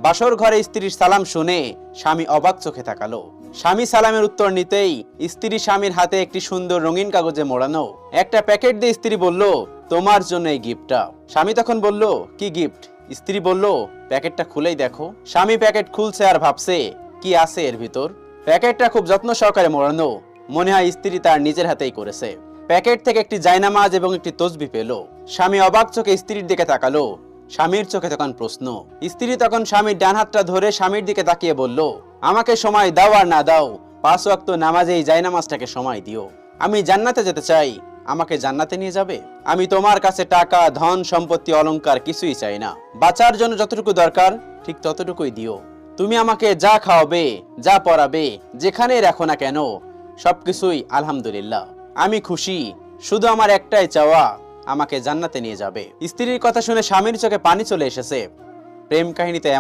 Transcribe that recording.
বাসর ঘরে স্ত্রীর সালাম শুনে স্বামী অবাক চোখে তাকালো। স্বামী সালামের উত্তর নিতেই স্ত্রী স্বামীর হাতে একটি সুন্দর রঙিন কাগজে মোড়ানো একটা প্যাকেট দিয়ে স্ত্রী বলল, তোমার জন্য এই গিফটটা। স্বামী তখন বলল, কি গিফট? স্ত্রী বলল, প্যাকেটটা খুলেই দেখো। স্বামী প্যাকেট খুলছে আর ভাবছে কি আছে এর ভিতর। প্যাকেটটা খুব যত্ন সহকারে মোড়ানো, মনে হয় স্ত্রী তার নিজের হাতেই করেছে। প্যাকেট থেকে একটি জায়নামাজ এবং একটি তসবি পেল। স্বামী অবাক চোখে স্ত্রীর দিকে তাকালো। স্বামীর চোখে তখন প্রশ্ন। স্ত্রী তখন স্বামীর ডান হাতটা ধরে স্বামীর দিকে তাকিয়ে বলল, আমাকে সময় দাও আর না দাও, 5 ওয়াক্ত নামাজে এই জায়নামাজটাকে সময় দিও। আমি জান্নাতে যেতে চাই, আমাকে জান্নাতে নিয়ে যাবে। আমি তোমার কাছে টাকা, ধন, সম্পত্তি, অলংকার কিছুই চাই না। বাঁচার জন্য যতটুকু দরকার ঠিক ততটুকুই দিও। তুমি আমাকে যা খাওয়াবে, যা পরাবে, যেখানে রাখো না কেন, সবকিছুই আলহামদুলিল্লাহ। আমি খুশি, শুধু আমার একটাই চাওয়া, আমাকে জান্নাতে নিয়ে যাবে। স্ত্রীর কথা শুনে স্বামীর চোখে পানি চলে এসেছে। প্রেম কাহিনীতে